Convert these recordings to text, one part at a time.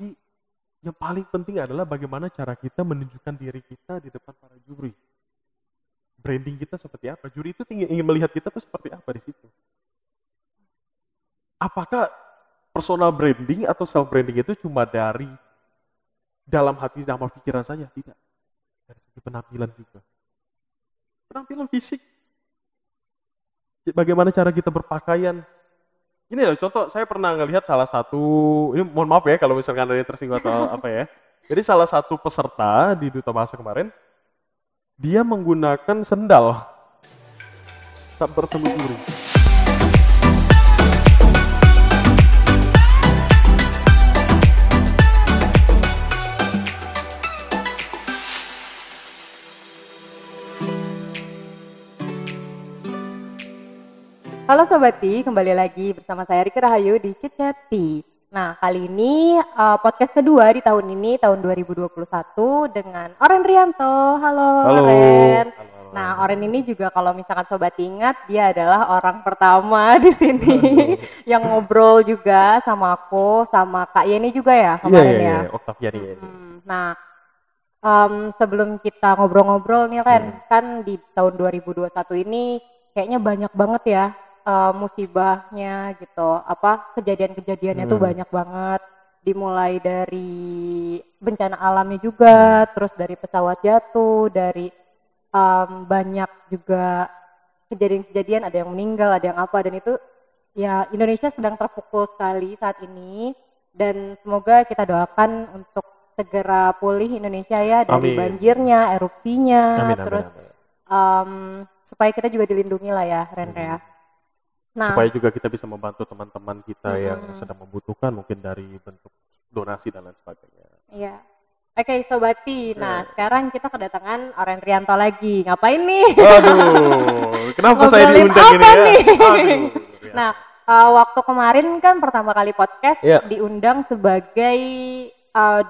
Tapi yang paling penting adalah bagaimana cara kita menunjukkan diri kita di depan para juri. Branding kita seperti apa? Juri itu ingin melihat kita tuh seperti apa di situ. Apakah personal branding atau self branding itu cuma dari dalam hati sama pikiran saja? Tidak. Dari segi penampilan juga. Penampilan fisik. Bagaimana cara kita berpakaian. Ini loh contoh, saya pernah ngelihat salah satu, ini mohon maaf ya kalau misalkan ada yang tersinggung atau apa ya. Jadi salah satu peserta di Duta Bahasa kemarin, dia menggunakan sendal saat bertemu juri. Halo Sobati, kembali lagi bersama saya Rika Rahayu di Ciceti. Nah, kali ini podcast kedua di tahun ini, tahun 2021 dengan Oren Rianto. Halo. Oren. Halo. Nah, Oren ini juga kalau misalkan Sobati ingat, dia adalah orang pertama di sini yang ngobrol juga sama aku, sama Kak Yeni juga ya kemarin ya. Iya, Octaviani ya. Nah, sebelum kita ngobrol-ngobrol nih kan di tahun 2021 ini kayaknya banyak banget ya musibahnya gitu, kejadian-kejadiannya tuh banyak banget, dimulai dari bencana alamnya juga, terus dari pesawat jatuh, dari banyak juga kejadian-kejadian, ada yang meninggal, ada yang apa, dan itu ya Indonesia sedang terpukul sekali saat ini, dan semoga kita doakan untuk segera pulih Indonesia ya dari banjirnya, erupsinya, terus supaya kita juga dilindungi lah ya, Ren ya. Nah, supaya juga kita bisa membantu teman-teman kita yang sedang membutuhkan, mungkin dari bentuk donasi dan lain sebagainya. Iya. Oke, Sobati. Nah, sekarang kita kedatangan Oren Rianto lagi. Ngapain nih? Aduh, kenapa saya diundang ini ya? Aduh, nah, waktu kemarin kan pertama kali podcast diundang sebagai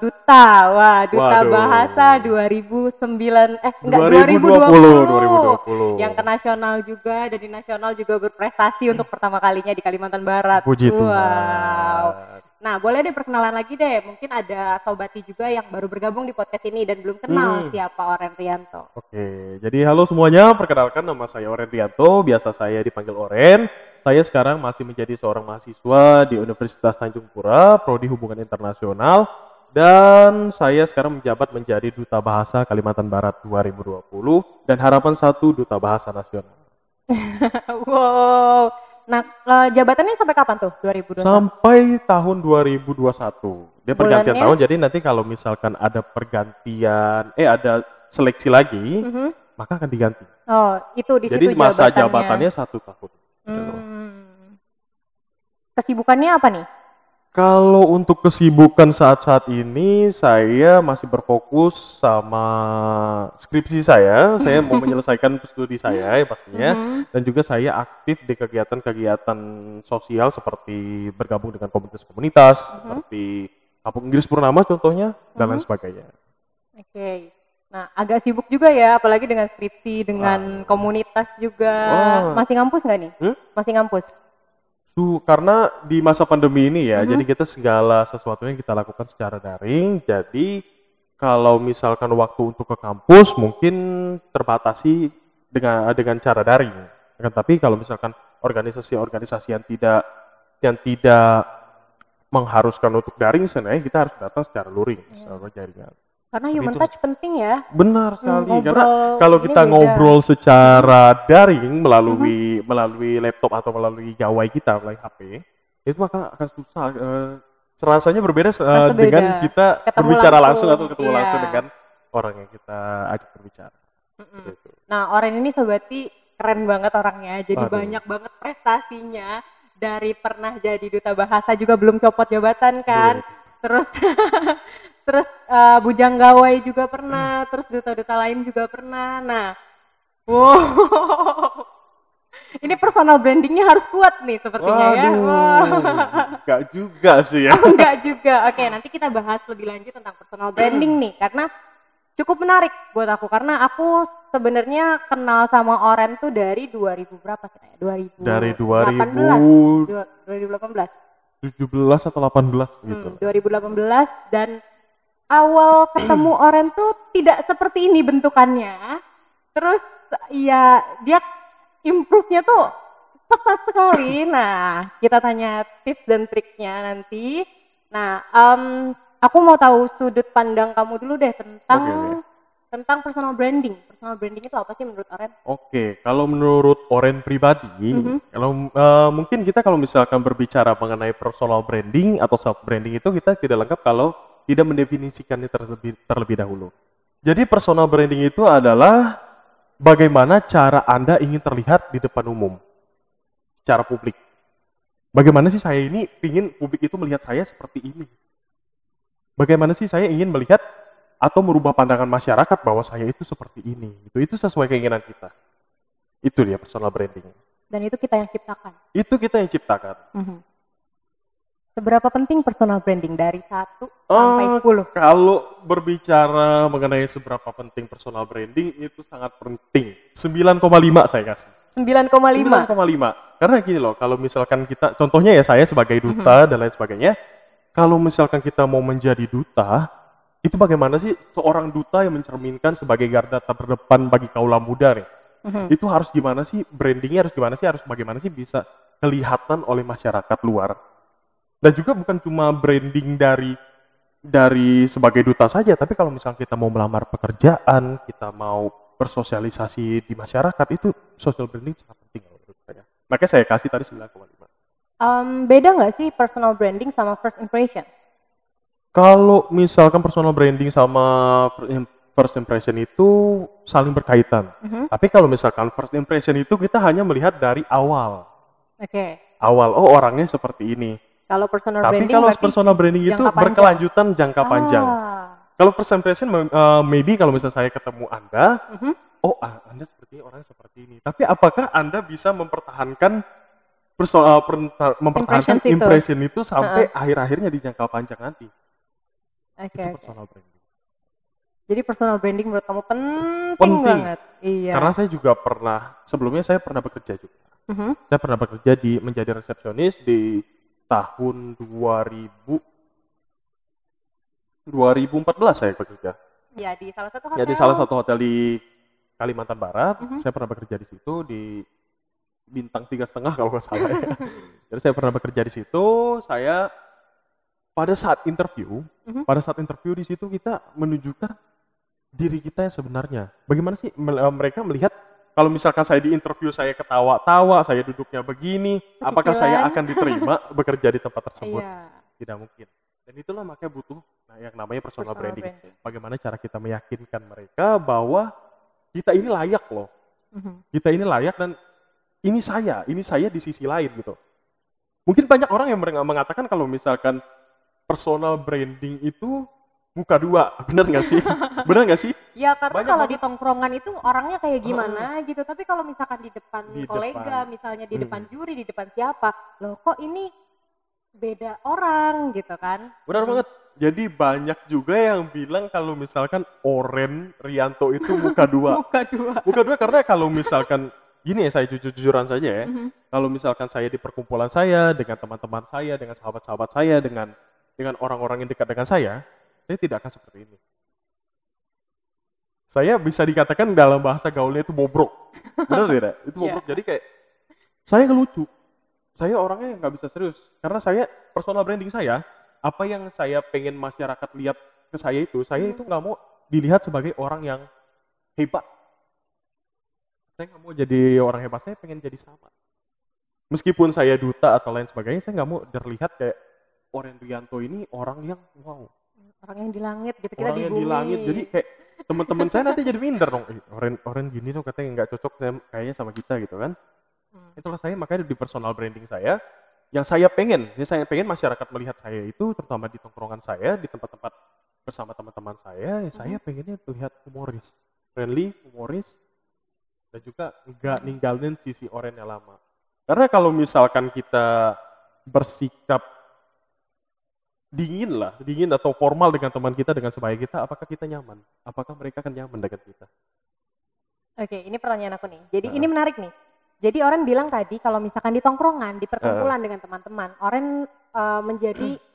duta. Duta Bahasa 2020. Yang ke nasional juga, dan di nasional juga berprestasi untuk pertama kalinya di Kalimantan Barat. Puji Tuhan. Nah, boleh deh perkenalan lagi deh. Mungkin ada Sobati juga yang baru bergabung di podcast ini dan belum kenal siapa Oren Rianto. Oke, jadi halo semuanya. Perkenalkan, nama saya Oren Rianto. Biasa saya dipanggil Oren. Saya sekarang masih menjadi seorang mahasiswa di Universitas Tanjung Pura, Prodi Hubungan Internasional. Dan saya sekarang menjabat menjadi Duta Bahasa Kalimantan Barat 2020 dan harapan 1 Duta Bahasa Nasional. Wow. Nah, jabatannya sampai kapan tuh? 2021? Sampai tahun 2021. Dia pergantian tahun, jadi nanti kalau misalkan ada pergantian, ada seleksi lagi, maka akan diganti. Oh, itu di jadi situ masa jabatannya 1 tahun. Kesibukannya apa nih? Kalau untuk kesibukan saat-saat ini, saya masih berfokus sama skripsi saya. Saya mau menyelesaikan studi saya ya pastinya. Dan juga saya aktif di kegiatan-kegiatan sosial seperti bergabung dengan komunitas-komunitas, seperti Kampung Inggris Purnama contohnya, dan lain sebagainya. Oke. Nah, agak sibuk juga ya, apalagi dengan skripsi, dengan komunitas juga. Masih ngampus nggak nih? Masih ngampus? Karena di masa pandemi ini ya, jadi kita segala sesuatunya kita lakukan secara daring. Jadi kalau misalkan waktu untuk ke kampus mungkin terbatasi dengan cara daring. Tapi kalau misalkan organisasi-organisasi yang tidak mengharuskan untuk daring, sebenarnya kita harus datang secara luring, secara jaringan. Karena human touch penting ya. Benar sekali, karena kalau kita ngobrol secara daring melalui laptop atau melalui gawai kita, melalui HP, itu maka akan susah. Rasanya berbeda dengan kita berbicara langsung atau ketemu langsung dengan orang yang kita ajak berbicara. Nah, Oren ini Sobati keren banget orangnya, jadi banyak banget prestasinya. Dari pernah jadi Duta Bahasa juga belum copot jabatan kan. Terus bujang gawai juga pernah, terus duta-duta lain juga pernah. Nah, wow, ini personal brandingnya harus kuat nih sepertinya ya. Enggak juga sih ya. Enggak juga. Oke, nanti kita bahas lebih lanjut tentang personal branding nih, karena cukup menarik buat aku. Karena aku sebenarnya kenal sama Oren tuh dari 2000 berapa sih? 2018. 17 atau 18 gitu. 2018 dan awal ketemu Oren tuh tidak seperti ini bentukannya. Terus ya dia improve-nya tuh pesat sekali. Nah, kita tanya tips dan triknya nanti. Nah, aku mau tahu sudut pandang kamu dulu deh tentang personal branding. Personal branding itu apa sih menurut Oren? Oke, kalau menurut Oren pribadi, kalau mungkin kita kalau misalkan berbicara mengenai personal branding atau self branding itu kita tidak lengkap kalau tidak mendefinisikannya terlebih dahulu. Jadi personal branding itu adalah bagaimana cara Anda ingin terlihat di depan umum, secara publik. Bagaimana sih saya ini ingin publik itu melihat saya seperti ini? Bagaimana sih saya ingin melihat atau merubah pandangan masyarakat bahwa saya itu seperti ini? Itu sesuai keinginan kita. Itu dia personal branding. Dan itu kita yang ciptakan. Itu kita yang ciptakan. Seberapa penting personal branding dari 1 sampai 10? Kalau berbicara mengenai seberapa penting personal branding itu sangat penting. 9,5 saya kasih. 9,5. 9,5. Karena gini loh, kalau misalkan kita, contohnya ya saya sebagai duta dan lain sebagainya, kalau misalkan kita mau menjadi duta, itu bagaimana sih seorang duta yang mencerminkan sebagai garda terdepan bagi kaula muda nih? Itu harus gimana sih, brandingnya harus gimana sih, harus bagaimana sih bisa kelihatan oleh masyarakat luar. Dan juga bukan cuma branding dari sebagai duta saja, tapi kalau misalnya kita mau melamar pekerjaan, kita mau bersosialisasi di masyarakat, itu social branding sangat penting menurut saya. Makanya saya kasih tadi 9,5. Beda nggak sih personal branding sama first impression? Kalau misalkan personal branding sama first impression itu saling berkaitan. Tapi kalau misalkan first impression itu kita hanya melihat dari awal. Awal, oh orangnya seperti ini. Kalau personal Tapi branding kalau personal branding itu berkelanjutan jangka panjang. Kalau first impression maybe kalau misalnya saya ketemu Anda, oh Anda sepertinya orang seperti ini. Tapi apakah Anda bisa mempertahankan impression itu sampai akhir-akhirnya di jangka panjang nanti? Itu personal branding. Jadi personal branding menurut kamu penting banget. Iya. Karena saya juga sebelumnya saya pernah bekerja juga. Saya pernah bekerja menjadi resepsionis di tahun 2014 saya bekerja. Ya, di salah satu hotel. Ya, di salah satu hotel di Kalimantan Barat. Saya pernah bekerja di situ di bintang 3,5 kalau nggak salah ya. Jadi saya pernah bekerja di situ. Saya pada saat interview di situ kita menunjukkan diri kita yang sebenarnya. Bagaimana sih mereka melihat kalau misalkan saya di interview saya ketawa-tawa, saya duduknya begini, apakah saya akan diterima bekerja di tempat tersebut? Tidak mungkin. Dan itulah makanya butuh yang namanya personal branding. Bagaimana cara kita meyakinkan mereka bahwa kita ini layak loh. Kita ini layak dan ini saya di sisi lain gitu. Mungkin banyak orang yang mengatakan kalau misalkan personal branding itu muka dua, bener nggak sih? Bener nggak sih? Ya karena kalau di tongkrongan itu orangnya kayak gimana gitu, tapi kalau misalkan di depan kolega, misalnya di depan juri, di depan siapa, loh kok ini beda orang gitu kan? Benar banget. Jadi banyak juga yang bilang kalau misalkan Oren Rianto itu muka dua. Muka dua karena kalau misalkan gini ya, saya jujur-jujuran saja ya. Kalau misalkan saya di perkumpulan saya dengan teman-teman saya, dengan sahabat-sahabat saya, dengan orang-orang yang dekat dengan saya tidak akan seperti ini. Saya bisa dikatakan dalam bahasa gaulnya itu bobrok. Benar tidak? Itu bobrok. Jadi kayak saya ngelucu. Saya orangnya nggak bisa serius. Karena saya personal branding saya, apa yang saya pengen masyarakat lihat ke saya itu nggak mau dilihat sebagai orang yang hebat. Saya nggak mau jadi orang hebat, saya pengen jadi sama. Meskipun saya duta atau lain sebagainya, saya nggak mau terlihat kayak Oren Rianto ini orang yang wow. Orang yang di langit gitu, kita di bumi. Orang yang di langit, jadi kayak teman-teman saya nanti jadi minder dong. Oren gini dong katanya nggak cocok kayaknya sama kita gitu kan. Itulah saya makanya di personal branding saya, yang saya pengen masyarakat melihat saya itu terutama di tongkrongan saya, di tempat-tempat bersama teman-teman saya pengennya terlihat humoris, friendly, humoris, dan juga nggak ninggalin sisi Oren yang lama. Karena kalau misalkan kita bersikap dingin atau formal dengan teman kita, dengan sebaya kita, apakah kita nyaman? Apakah mereka akan nyaman dengan kita? Oke, ini pertanyaan aku nih. Jadi ini menarik nih. Jadi Oren bilang tadi kalau misalkan di tongkrongan, di perkumpulan dengan teman-teman, Oren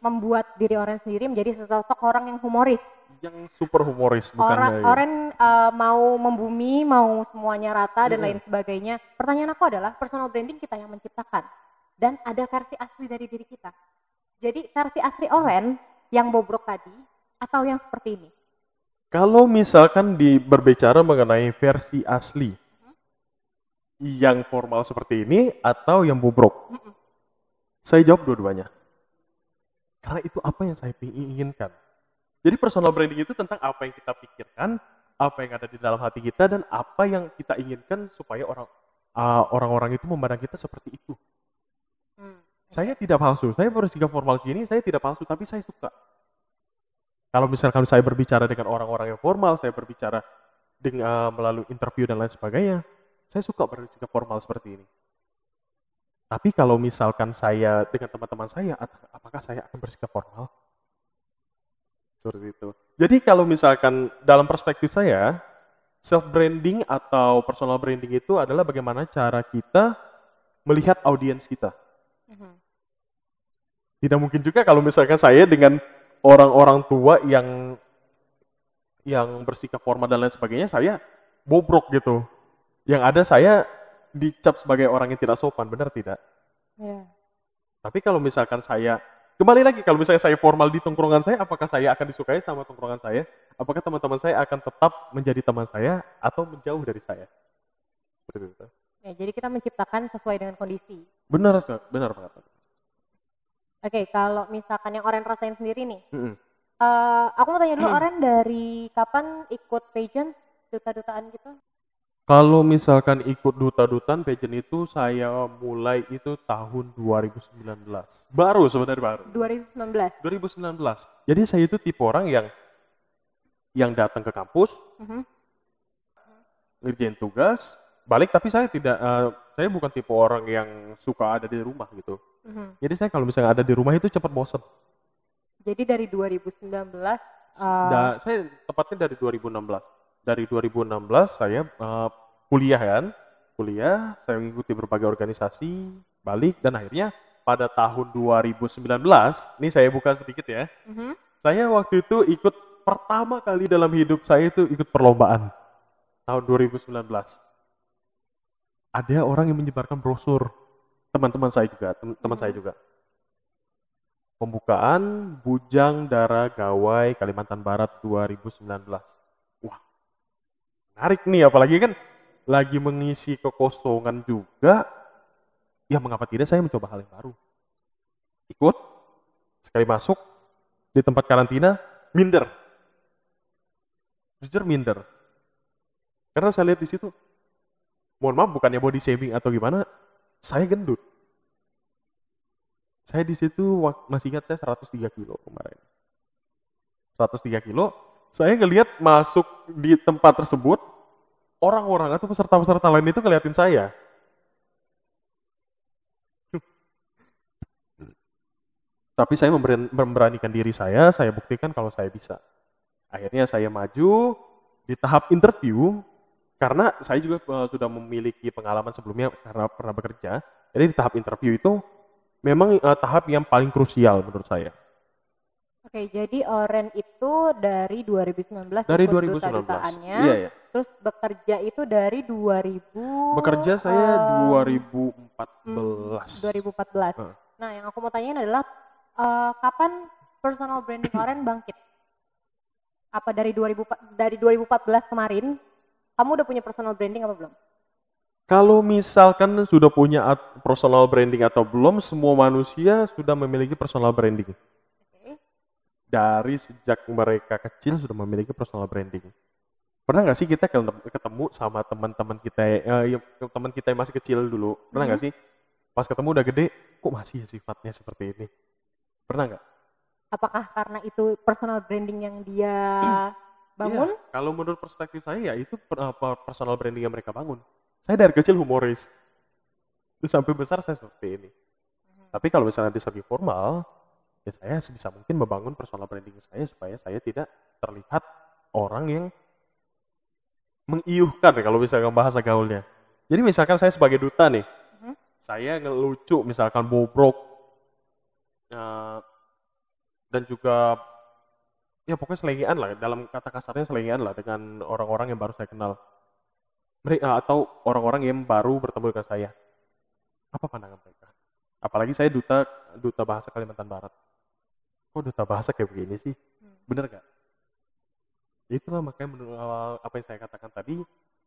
membuat diri Oren sendiri menjadi sesosok orang yang humoris. Yang super humoris, bukannya ya. Oren mau membumi, mau semuanya rata dan lain sebagainya. Pertanyaan aku adalah personal branding kita yang menciptakan dan ada versi asli dari diri kita. Jadi versi asli Oren yang bobrok tadi atau yang seperti ini? Kalau misalkan berbicara mengenai versi asli, yang formal seperti ini atau yang bobrok, saya jawab dua-duanya. Karena itu apa yang saya inginkan. Jadi personal branding itu tentang apa yang kita pikirkan, apa yang ada di dalam hati kita, dan apa yang kita inginkan supaya orang-orang itu memandang kita seperti itu. Saya tidak palsu, saya bersikap formal segini, saya tidak palsu, tapi saya suka. Kalau misalkan saya berbicara dengan orang-orang yang formal, saya berbicara dengan melalui interview dan lain sebagainya, saya suka bersikap formal seperti ini. Tapi kalau misalkan saya dengan teman-teman saya, apakah saya akan bersikap formal? Seperti itu. Jadi kalau misalkan dalam perspektif saya, self-branding atau personal branding itu adalah bagaimana cara kita melihat audiens kita. Tidak mungkin juga kalau misalkan saya dengan orang-orang tua yang bersikap formal dan lain sebagainya, saya bobrok gitu. Yang ada saya dicap sebagai orang yang tidak sopan, benar tidak? Yeah. Tapi kalau misalkan saya, kembali lagi, kalau misalnya saya formal di tongkrongan saya, apakah saya akan disukai sama tongkrongan saya? Apakah teman-teman saya akan tetap menjadi teman saya atau menjauh dari saya? Seperti itu. Ya, jadi kita menciptakan sesuai dengan kondisi. Benar banget. Oke, kalau misalkan yang Oren rasain sendiri nih, aku mau tanya dulu, Oren dari kapan ikut pageant, duta-dutaan gitu? Kalau misalkan ikut duta-dutaan pageant itu saya mulai itu tahun 2019. Baru sebenarnya baru. 2019. Jadi saya itu tipe orang yang datang ke kampus, ngerjain tugas, balik, tapi saya saya bukan tipe orang yang suka ada di rumah gitu. Jadi saya kalau misalnya ada di rumah itu cepat bosen. Jadi dari 2019 saya tepatnya dari 2016. Dari 2016 saya kuliah, saya mengikuti berbagai organisasi, balik, dan akhirnya pada tahun 2019, ini saya buka sedikit ya, saya waktu itu ikut pertama kali dalam hidup saya itu ikut perlombaan tahun 2019. Ada orang yang menyebarkan brosur, teman saya juga. Pembukaan Bujang Dara Gawai Kalimantan Barat 2019. Wah, menarik nih, apalagi kan lagi mengisi kekosongan juga. Ya mengapa tidak saya mencoba hal yang baru. Ikut, sekali masuk di tempat karantina, minder. Jujur minder. Karena saya lihat di situ, mohon maaf bukannya body shaming atau gimana, saya gendut. Saya di situ masih ingat saya 103 kilo kemarin. 103 kilo, saya ngelihat masuk di tempat tersebut, orang-orang atau peserta-peserta lain itu ngeliatin saya. Tapi saya memberanikan diri saya buktikan kalau saya bisa. Akhirnya saya maju di tahap interview, karena saya juga sudah memiliki pengalaman sebelumnya karena pernah bekerja. Jadi di tahap interview itu memang tahap yang paling krusial menurut saya. Oke, jadi Oren itu dari 2019 dari ikut 2019. duta-dutaannya, iya. Terus bekerja itu dari 2000. Bekerja saya 2014. 2014. Nah, yang aku mau tanyain adalah kapan personal branding Oren bangkit? Apa dari 2014 kemarin kamu udah punya personal branding apa belum? Kalau misalkan sudah punya personal branding atau belum, semua manusia sudah memiliki personal branding. Dari sejak mereka kecil sudah memiliki personal branding. Pernah nggak sih kita ketemu sama teman-teman kita, teman kita yang masih kecil dulu? Pernah nggak sih? Pas ketemu udah gede, kok masih ya sifatnya seperti ini? Pernah nggak? Apakah karena itu personal branding yang dia bangun? Ya, kalau menurut perspektif saya ya itu personal branding yang mereka bangun. Saya dari kecil humoris. Terus sampai besar saya seperti ini. Tapi kalau misalnya di segi formal, ya saya sebisa mungkin membangun personal branding saya supaya saya tidak terlihat orang yang mengiuhkan, kalau misalnya bahasa gaulnya. Jadi misalkan saya sebagai duta nih, Mhm. saya ngelucu misalkan bobrok, eh, dan juga ya pokoknya selengean lah, dalam kata kasarnya selengean lah dengan orang-orang yang baru saya kenal. Mereka atau orang-orang yang baru bertemu dengan saya. Apa pandangan mereka? Apalagi saya duta duta bahasa Kalimantan Barat. Kok duta bahasa kayak begini sih? Hmm. Bener gak? Itulah makanya menurut apa yang saya katakan tadi,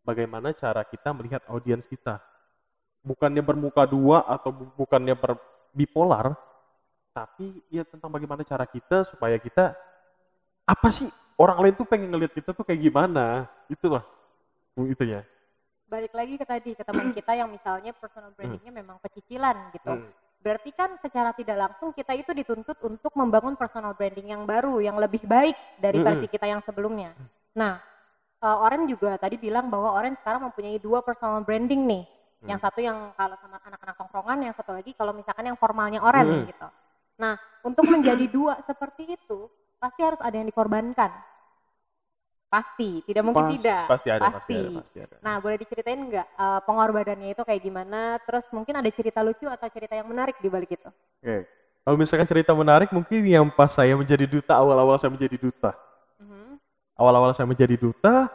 bagaimana cara kita melihat audiens kita. Bukannya bermuka dua atau bukannya bipolar, tapi ya tentang bagaimana cara kita supaya kita, apa sih orang lain tuh pengen ngelihat kita tuh kayak gimana. Itulah itu ya. Balik lagi ke tadi, ke teman kita yang misalnya personal brandingnya memang pecicilan gitu. Hmm. Berarti kan secara tidak langsung kita itu dituntut untuk membangun personal branding yang baru, yang lebih baik dari versi kita yang sebelumnya. Nah, Oren juga tadi bilang bahwa Oren sekarang mempunyai 2 personal branding nih. Yang satu yang kalau sama anak-anak tongkrongan, yang satu lagi kalau misalkan yang formalnya Oren gitu. Nah, untuk menjadi 2 seperti itu, pasti harus ada yang dikorbankan. Pasti, tidak mungkin tidak. Pasti ada. Nah, boleh diceritain nggak pengorbanannya itu kayak gimana? Terus mungkin ada cerita lucu atau cerita yang menarik di balik itu? Oke. Kalau misalkan cerita menarik, mungkin yang pas saya menjadi duta, awal-awal saya menjadi duta. Awal-awal saya menjadi duta,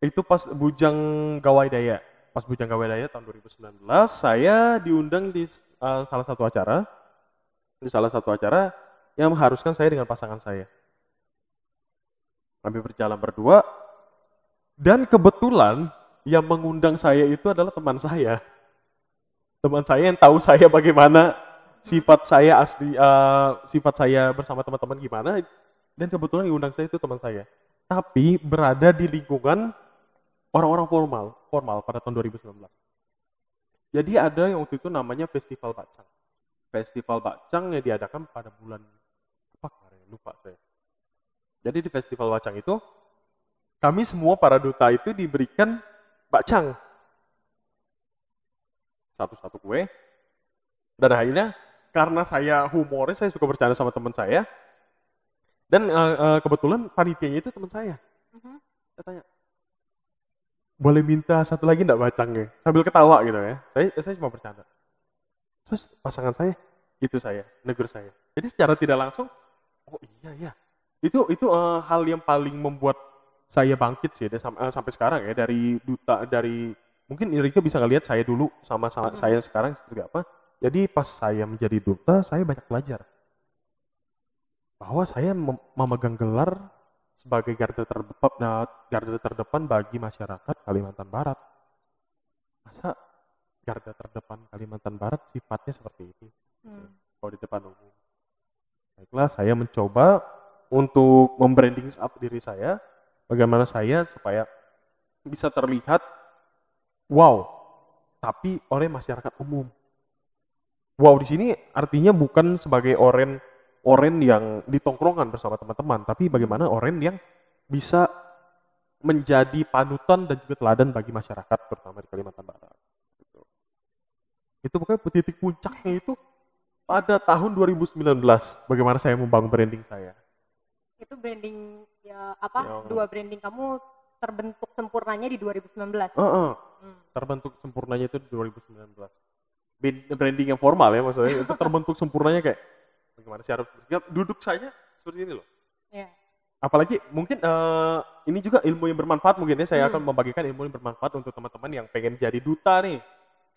itu pas Bujang Gawai Daya. Pas Bujang Gawai Daya tahun 2019, saya diundang di salah satu acara. Di salah satu acara yang mengharuskan saya dengan pasangan saya. Kami berjalan berdua, dan kebetulan yang mengundang saya itu adalah teman saya. Teman saya yang tahu saya bagaimana sifat saya asli, sifat saya bersama teman-teman gimana, dan kebetulan yang undang saya itu teman saya. Tapi berada di lingkungan orang-orang formal pada tahun 2019. Jadi ada yang waktu itu namanya Festival Bacang. Festival Bacang yang diadakan pada bulan apa kemarin, lupa saya. Jadi di Festival Bacang itu, kami semua para duta itu diberikan bacang. Satu-satu kue. Dan akhirnya, karena saya humoris, saya suka bercanda sama teman saya. Dan kebetulan panitianya itu teman saya. Saya tanya, boleh minta satu lagi enggak bacangnya? Sambil ketawa gitu ya. Saya cuma bercanda. Terus pasangan saya, itu saya, negur saya. Jadi secara tidak langsung, oh iya ya. Itu hal yang paling membuat saya bangkit sih sampai sekarang ya, dari duta, dari mungkin Rika bisa ngelihat saya dulu sama saya sekarang seperti apa. Jadi pas saya menjadi duta, saya banyak belajar bahwa saya memegang gelar sebagai garda terdepan bagi masyarakat Kalimantan Barat. Masa garda terdepan Kalimantan Barat sifatnya seperti itu? Kalau di depan umum. Baiklah, saya mencoba untuk membranding up diri saya, bagaimana saya supaya bisa terlihat wow, tapi oleh masyarakat umum. Wow di sini artinya bukan sebagai oren yang ditongkrongan bersama teman-teman, tapi bagaimana oren yang bisa menjadi panutan dan juga teladan bagi masyarakat, terutama di Kalimantan Barat. Itu pokoknya titik puncaknya itu pada tahun 2019, bagaimana saya membangun branding saya. Itu branding ya apa? Dua branding kamu terbentuk sempurnanya di 2019. Terbentuk sempurnanya itu di 2019. Branding yang formal ya maksudnya, itu terbentuk sempurnanya kayak bagaimana sih harus duduk saya seperti ini loh. Yeah. Apalagi mungkin ini juga ilmu yang bermanfaat mungkin ya, saya akan membagikan ilmu yang bermanfaat untuk teman-teman yang pengen jadi duta nih.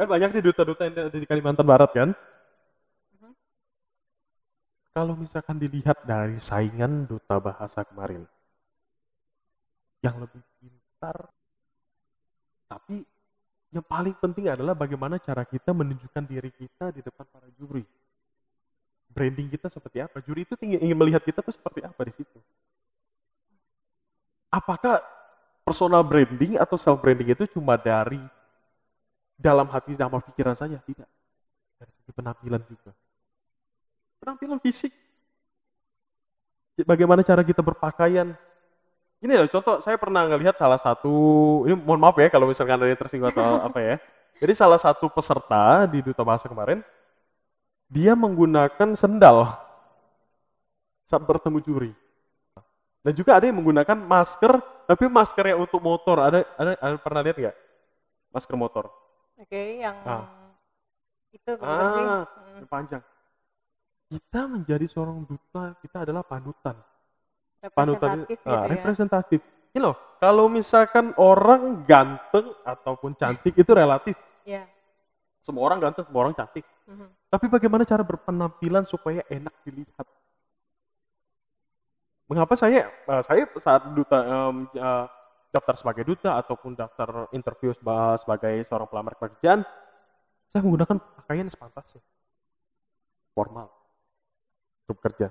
Kan banyak nih duta-duta yang ada di Kalimantan Barat kan. Kalau misalkan dilihat dari saingan duta bahasa kemarin, yang lebih pintar, tapi yang paling penting adalah bagaimana cara kita menunjukkan diri kita di depan para juri. Branding kita seperti apa? Juri itu ingin melihat kita tuh seperti apa di situ. Apakah personal branding atau self branding itu cuma dari dalam hati sama pikiran saja? Tidak. Dari segi penampilan juga. Penampilan fisik. Bagaimana cara kita berpakaian. Ini loh contoh, saya pernah ngelihat salah satu, ini mohon maaf ya kalau misalkan ada yang tersinggung atau apa ya. Jadi salah satu peserta di Duta Bahasa kemarin, dia menggunakan sendal saat bertemu juri. Dan juga ada yang menggunakan masker, tapi maskernya untuk motor. Ada pernah lihat nggak? masker motor. Oke, yang Ah, itu bukan sih? yang panjang. Kita menjadi seorang duta, kita adalah panutan. Panutan Representatif gitu ya. representatif. Ini loh, kalau misalkan orang ganteng ataupun cantik itu relatif. Ya. Semua orang ganteng, semua orang cantik. Mhm. Tapi bagaimana cara berpenampilan supaya enak dilihat? Mengapa saya saat daftar sebagai duta ataupun daftar interview sebagai seorang pelamar pekerjaan, saya menggunakan pakaian sepantasnya, formal untuk kerja.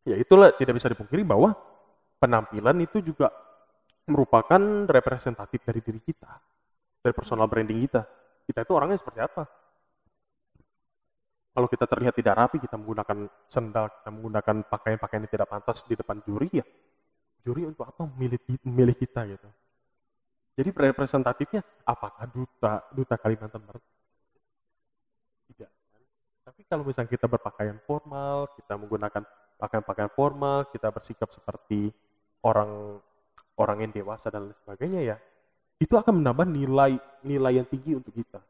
Ya itulah, tidak bisa dipungkiri bahwa penampilan itu juga merupakan representatif dari diri kita, dari personal branding kita. Kita itu orangnya seperti apa? Kalau kita terlihat tidak rapi, kita menggunakan sendal, kita menggunakan pakaian-pakaian yang tidak pantas di depan juri, ya juri untuk apa memilih kita gitu. Jadi representatifnya apakah duta Kalimantan Barat? Tidak. Tapi kalau misalnya kita berpakaian formal, kita menggunakan pakaian-pakaian formal, kita bersikap seperti orang orang yang dewasa dan lain sebagainya, ya itu akan menambah nilai yang tinggi untuk kita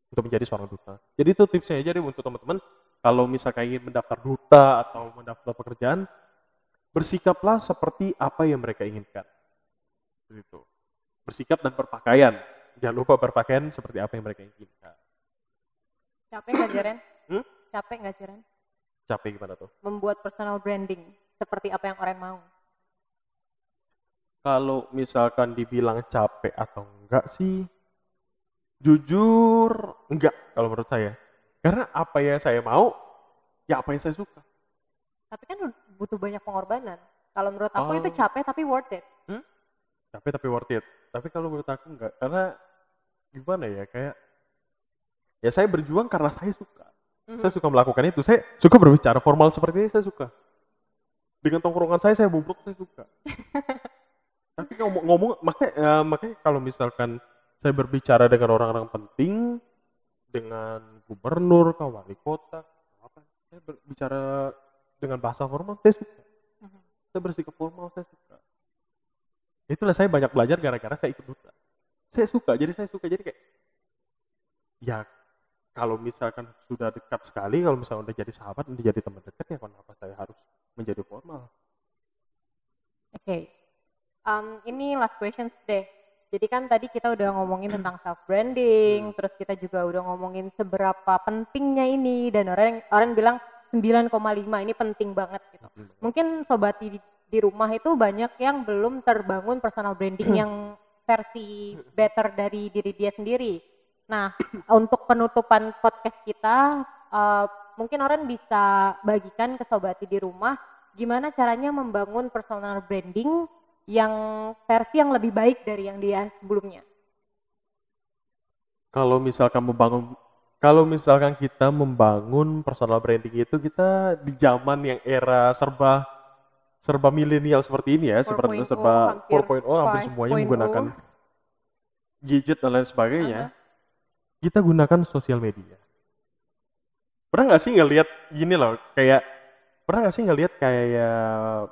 untuk menjadi seorang duta. Jadi itu tipsnya aja deh untuk teman-teman, kalau misalkan ingin mendaftar duta atau mendaftar pekerjaan, bersikaplah seperti apa yang mereka inginkan. Gitu. Bersikap dan berpakaian. Jangan lupa berpakaian seperti apa yang mereka inginkan. Capek nggak Jaren? Hmm? Capek nggak Jaren? Capek gimana tuh? Membuat personal branding seperti apa yang orang mau. Kalau misalkan dibilang capek atau enggak sih, jujur enggak kalau menurut saya. Karena apa yang saya mau, ya apa yang saya suka. Tapi kan butuh banyak pengorbanan. Kalau menurut aku itu Oh. capek tapi worth it. Capek tapi worth it. Tapi kalau menurut aku enggak, karena gimana ya, kayak ya saya berjuang karena saya suka. Saya suka melakukan itu. Saya suka berbicara formal seperti ini, saya suka. Dengan tongkrongan saya bobrok, saya suka. Tapi ngomong makanya kalau misalkan saya berbicara dengan orang-orang penting, dengan gubernur, wali kota, apa, saya berbicara dengan bahasa formal, saya suka. Saya bersikap formal, saya suka. Itulah saya banyak belajar gara-gara saya ikut duta. Saya suka, jadi kayak, ya kalau misalkan sudah dekat sekali, kalau misalnya udah jadi sahabat, udah jadi teman dekat, ya kenapa saya harus menjadi formal? Oke. Ini last questions deh. Jadi kan tadi kita udah ngomongin tentang self branding, terus kita juga udah ngomongin seberapa pentingnya ini, dan orang bilang 9,5 ini penting banget gitu. Mungkin sobat di rumah itu banyak yang belum terbangun personal branding yang versi better dari diri dia sendiri. Nah, untuk penutupan podcast kita, mungkin orang bisa bagikan ke sobat di rumah gimana caranya membangun personal branding yang versi yang lebih baik dari yang dia sebelumnya. Kalau misalkan kita membangun personal branding itu, kita di zaman yang era serba milenial seperti ini ya, seperti 4.0, serba hampir 4.0, hampir semuanya 5.0. menggunakan gadget dan lain sebagainya. Kita gunakan sosial media. Pernah nggak sih ngelihat gini loh, kayak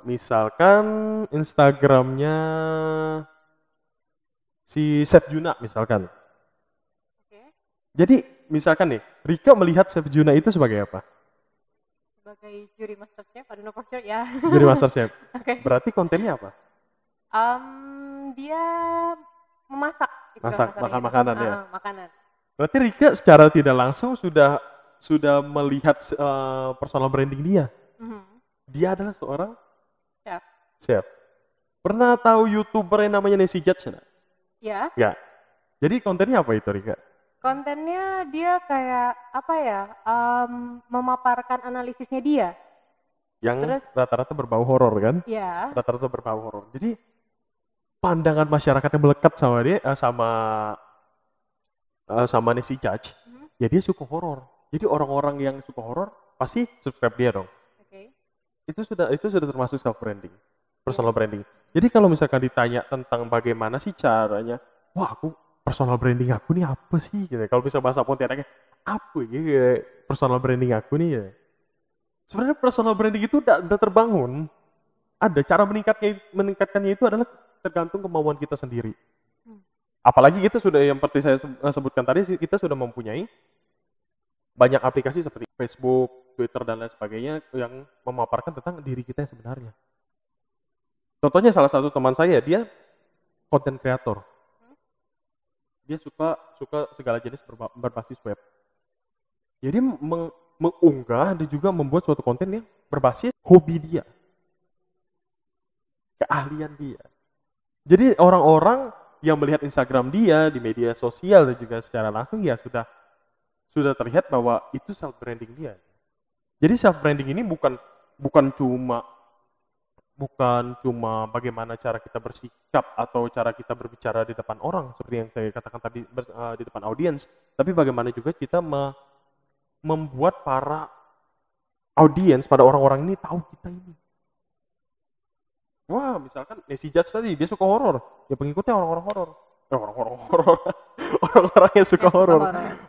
misalkan Instagramnya si Chef Juna misalkan. Oke. Jadi misalkan nih, Rika melihat Chef Juna itu sebagai apa? Sebagai juri MasterChef, I don't know for sure ya. Juri MasterChef. Oke. Berarti kontennya apa? Dia memasak. Masak, makan makanan ya. Makanan. Berarti Rika secara tidak langsung sudah melihat personal branding dia. Dia adalah seorang chef. Pernah tahu YouTuber yang namanya Nancy Judge? Ya. Ya. Jadi kontennya apa itu, Rika? Kontennya dia kayak apa ya? Memaparkan analisisnya dia. Yang rata-rata berbau horor kan? Ya. Rata-rata berbau horor. Jadi pandangan masyarakat yang melekat sama dia, sama Nancy Judge, ya dia suka horor. Jadi orang-orang yang suka horor pasti subscribe dia dong. Oke. Itu sudah termasuk self branding, personal branding. Jadi kalau misalkan ditanya tentang bagaimana sih caranya, personal branding aku nih apa sih? Gitu. Kalau bisa bahasa Pontianaknya, apa ya personal branding aku nih ya? Sebenarnya personal branding itu udah terbangun. Ada cara meningkatkannya itu adalah tergantung kemauan kita sendiri. apalagi kita sudah yang seperti saya sebutkan tadi, kita sudah mempunyai banyak aplikasi seperti Facebook, Twitter dan lain sebagainya yang memaparkan tentang diri kita yang sebenarnya. Contohnya salah satu teman saya, dia content creator. Dia suka segala jenis berbasis web. Jadi mengunggah dan juga membuat suatu konten yang berbasis hobi dia, keahlian dia. Jadi orang-orang yang melihat Instagram dia di media sosial dan juga secara langsung ya sudah terlihat bahwa itu self branding dia. Jadi self branding ini bukan cuma bagaimana cara kita bersikap atau cara kita berbicara di depan orang seperti yang saya katakan tadi di depan audiens, tapi bagaimana juga kita membuat para audiens, pada orang-orang ini tahu kita ini. Wah, misalkan Nancy Judge tadi, dia suka horor, ya pengikutnya orang-orang horor. Orang-orang yang suka horor.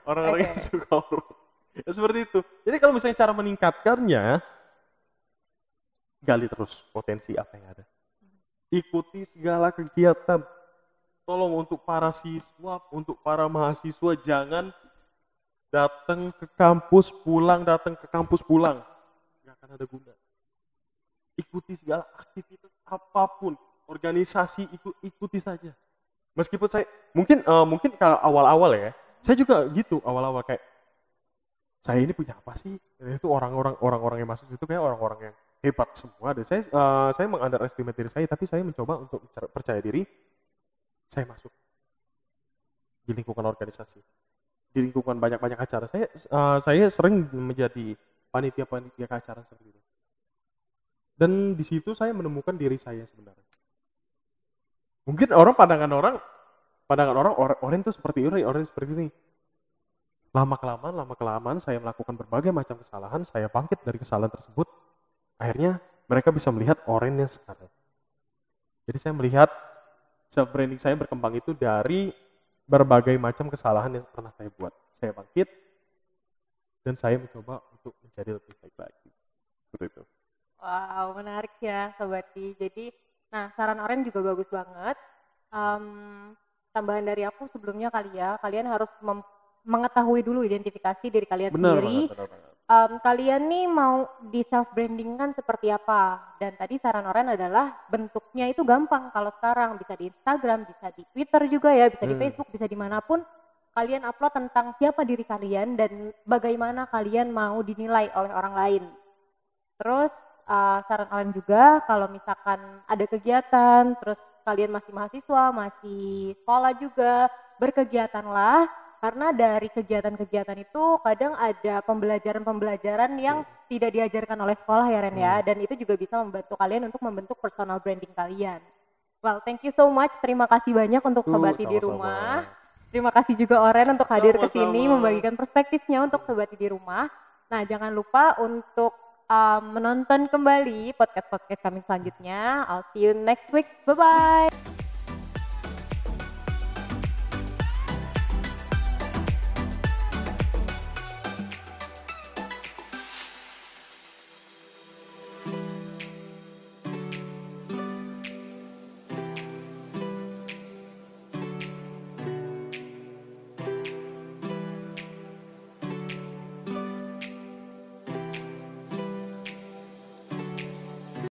Orang-orang yang suka horor. Ya seperti itu. Jadi kalau misalnya cara meningkatkannya, gali terus potensi apa yang ada. Ikuti segala kegiatan. Tolong untuk para siswa, untuk para mahasiswa, jangan datang ke kampus pulang. Nggak akan ada guna. Ikuti segala aktivitas apapun, organisasi ikuti saja. Meskipun saya mungkin kalau awal-awal ya, saya juga gitu awal-awal kayak saya ini punya apa sih? Itu orang-orang yang masuk situ kayak orang-orang yang hebat semua. Dan saya meng-underestimate diri saya, tapi saya mencoba untuk percaya diri. Saya masuk di lingkungan organisasi, di lingkungan banyak acara. Saya sering menjadi panitia acara seperti itu. Dan di situ saya menemukan diri saya sebenarnya. Mungkin pandangan orang itu seperti ini. Lama kelamaan saya melakukan berbagai macam kesalahan, saya bangkit dari kesalahan tersebut. Akhirnya mereka bisa melihat orangnya sekarang. Jadi saya melihat self branding saya berkembang itu dari berbagai macam kesalahan yang pernah saya buat. Saya bangkit dan saya mencoba untuk menjadi lebih baik lagi. Seperti itu. Wow, menarik ya Sobati. Jadi, nah saran Oren juga bagus banget. Tambahan dari aku sebelumnya kalian harus mengetahui dulu identifikasi diri kalian sendiri. Kalian nih mau di self branding kan seperti apa? Dan tadi saran Oren adalah bentuknya itu gampang. Kalau sekarang bisa di Instagram, bisa di Twitter juga ya, bisa di Facebook, bisa dimanapun. Kalian upload tentang siapa diri kalian dan bagaimana kalian mau dinilai oleh orang lain. Terus saran Oren juga kalau misalkan ada kegiatan, terus kalian masih mahasiswa, masih sekolah juga, berkegiatanlah. Karena dari kegiatan-kegiatan itu kadang ada pembelajaran yang tidak diajarkan oleh sekolah ya Ren ya. Dan itu juga bisa membantu kalian untuk membentuk personal branding kalian. Well, thank you so much. Terima kasih banyak untuk Sobati di rumah. Terima kasih juga Oren untuk hadir ke sini membagikan perspektifnya untuk Sobati di rumah. Nah, jangan lupa untuk menonton kembali podcast kami selanjutnya. I'll see you next week. Bye-bye.